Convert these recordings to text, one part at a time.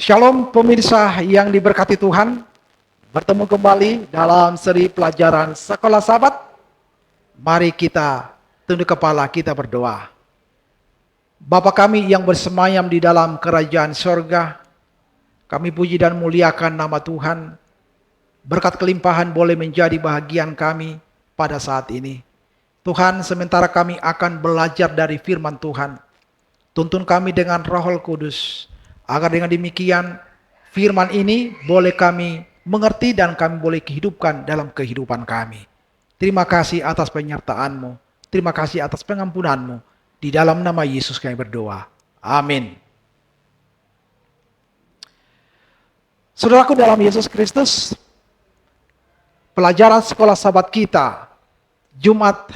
Shalom pemirsa yang diberkati Tuhan. Bertemu kembali dalam seri pelajaran Sekolah Sahabat. Mari kita tunduk kepala, kita berdoa. Bapa kami yang bersemayam di dalam kerajaan sorga, kami puji dan muliakan nama Tuhan. Berkat kelimpahan boleh menjadi bahagian kami pada saat ini. Tuhan, sementara kami akan belajar dari firman Tuhan, tuntun kami dengan Roh Kudus, agar dengan demikian firman ini boleh kami mengerti dan kami boleh hidupkan dalam kehidupan kami. Terima kasih atas penyertaan-Mu. Terima kasih atas pengampunan-Mu. Di dalam nama Yesus kami berdoa. Amin. Saudaraku dalam Yesus Kristus, pelajaran sekolah sahabat kita, Jumat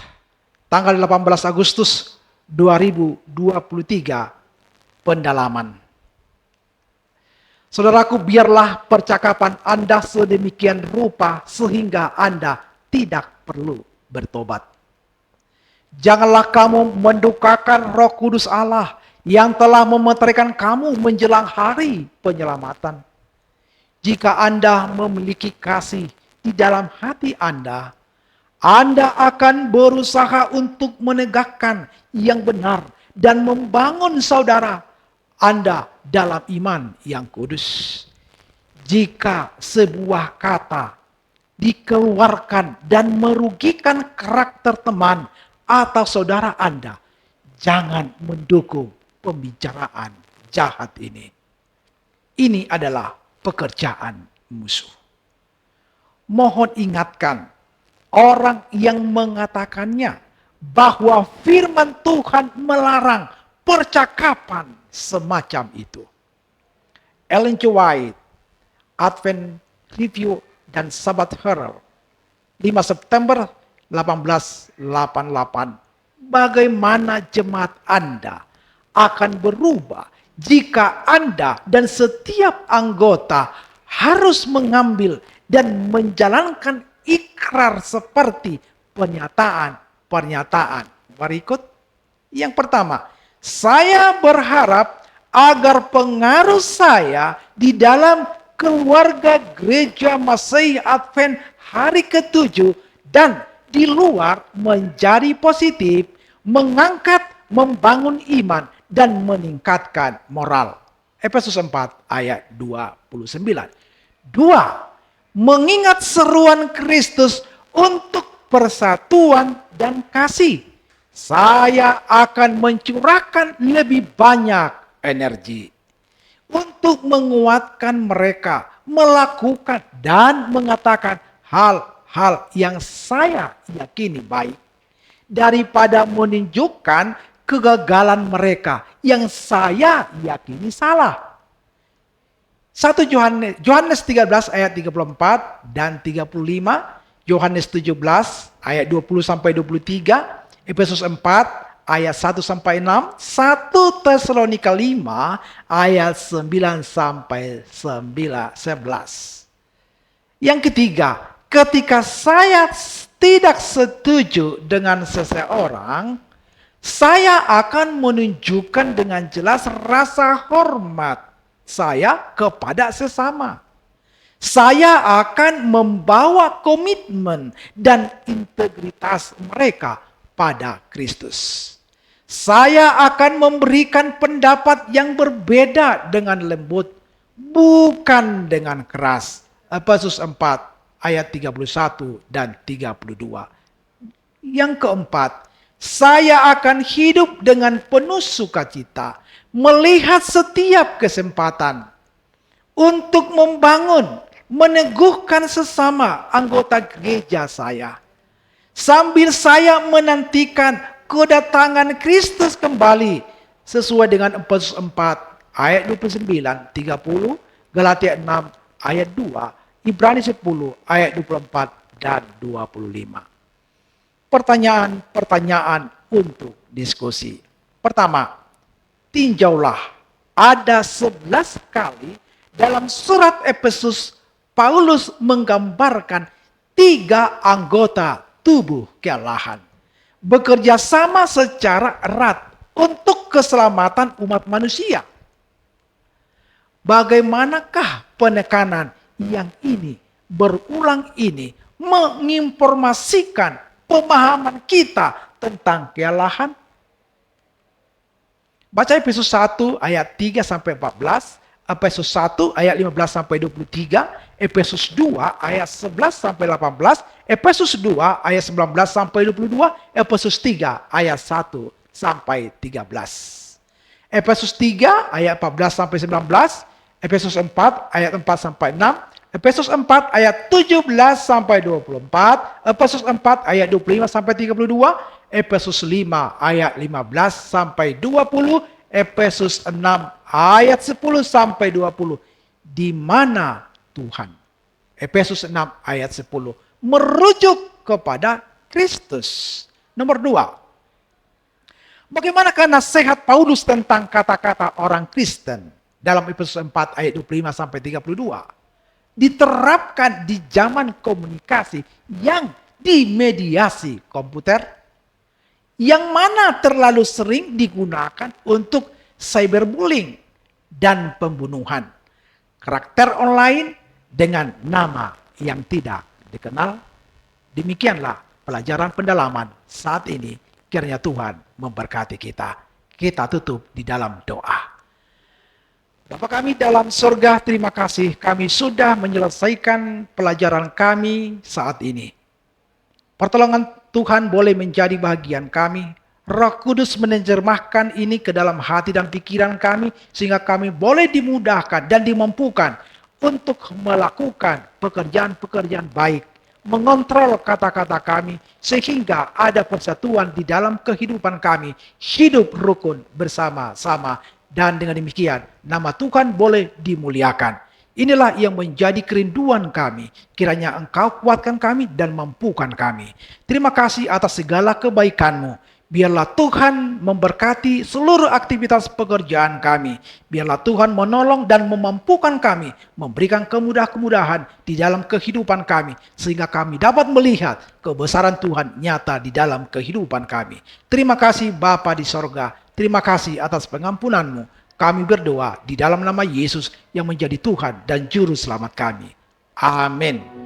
tanggal 18 Agustus 2023, pendalaman. Saudaraku, biarlah percakapan Anda sedemikian rupa sehingga Anda tidak perlu bertobat. Janganlah kamu mendukakan Roh Kudus Allah yang telah memeteraikan kamu menjelang hari penyelamatan. Jika Anda memiliki kasih di dalam hati Anda akan berusaha untuk menegakkan yang benar dan membangun saudara Anda dalam iman yang kudus. Jika sebuah kata dikeluarkan dan merugikan karakter teman atau saudara Anda, jangan mendukung pembicaraan jahat ini. Ini adalah pekerjaan musuh. Mohon ingatkan orang yang mengatakannya bahwa firman Tuhan melarang percakapan semacam itu. Ellen G. White, Advent Review dan Sabbath Herald, 5 September 1888. Bagaimana jemaat Anda akan berubah jika Anda dan setiap anggota harus mengambil dan menjalankan ikrar seperti pernyataan. Mari ikut. Yang pertama, saya berharap agar pengaruh saya di dalam keluarga gereja Masehi Advent hari ke-7 dan di luar menjadi positif, mengangkat, membangun iman, dan meningkatkan moral. Efesus 4 ayat 29. 2. Mengingat seruan Kristus untuk persatuan dan kasih. Saya akan mencurahkan lebih banyak energi untuk menguatkan mereka, melakukan dan mengatakan hal-hal yang saya yakini baik, daripada menunjukkan kegagalan mereka yang saya yakini salah. 1 Yohanes 13 ayat 34 dan 35, Yohanes 17 ayat 20 sampai 23, Efesus 4 ayat 1 sampai 6, 1 Tesalonika 5 ayat 9 sampai 11. Yang ketiga, ketika saya tidak setuju dengan seseorang, saya akan menunjukkan dengan jelas rasa hormat saya kepada sesama. Saya akan membawa komitmen dan integritas mereka pada Kristus. Saya akan memberikan pendapat yang berbeda dengan lembut, bukan dengan keras. Efesus 4 ayat 31 dan 32. Yang keempat, saya akan hidup dengan penuh sukacita, melihat setiap kesempatan untuk membangun, meneguhkan sesama anggota gereja saya. Sambil saya menantikan kedatangan Kristus kembali sesuai dengan Efesus 4 ayat 29, 30, Galatia 6 ayat 2, Ibrani 10 ayat 24 dan 25. Pertanyaan untuk diskusi. Pertama, tinjaulah ada 11 kali dalam surat Efesus Paulus menggambarkan 3 anggota tubuh kealahan bekerja sama secara erat untuk keselamatan umat manusia. Bagaimanakah penekanan yang ini berulang ini menginformasikan pemahaman kita tentang kealahan? Baca Efesus 1 ayat 3 sampai 14, Efesus 1 ayat 15 sampai 23, Efesus 2 ayat 11 sampai 18, Efesus 2 ayat 19 sampai 22, Efesus 3 ayat 1 sampai 13. Efesus 3 ayat 14 sampai 19, Efesus 4 ayat 4 sampai 6, Efesus 4 ayat 17 sampai 24, Efesus 4 ayat 25 sampai 32, Efesus 5 ayat 15 sampai 20, Efesus 6 ayat 10 sampai 20. Di mana Tuhan? Efesus 6 ayat 10 merujuk kepada Kristus. Nomor 2. Bagaimanakah nasihat Paulus tentang kata-kata orang Kristen dalam Efesus 4 ayat 25 sampai 32? Diterapkan di zaman komunikasi yang dimediasi komputer, yang mana terlalu sering digunakan untuk cyberbullying dan pembunuhan. Karakter online dengan nama yang tidak dikenal. Demikianlah pelajaran pendalaman saat ini. Kiranya Tuhan memberkati kita. Kita tutup di dalam doa. Bapa kami dalam surga, terima kasih kami sudah menyelesaikan pelajaran kami saat ini. Pertolongan Tuhan boleh menjadi bagian kami. Roh Kudus menerjemahkan ini ke dalam hati dan pikiran kami, sehingga kami boleh dimudahkan dan dimampukan untuk melakukan pekerjaan-pekerjaan baik, mengontrol kata-kata kami, sehingga ada persatuan di dalam kehidupan kami, hidup rukun bersama-sama, dan dengan demikian nama Tuhan boleh dimuliakan. Inilah yang menjadi kerinduan kami. Kiranya Engkau kuatkan kami dan mampukan kami. Terima kasih atas segala kebaikan-Mu. Biarlah Tuhan memberkati seluruh aktivitas pekerjaan kami. Biarlah Tuhan menolong dan memampukan kami, memberikan kemudahan-kemudahan di dalam kehidupan kami, sehingga kami dapat melihat kebesaran Tuhan nyata di dalam kehidupan kami. Terima kasih Bapa di sorga. Terima kasih atas pengampunan-Mu. Kami berdoa di dalam nama Yesus yang menjadi Tuhan dan Juru Selamat kami. Amin.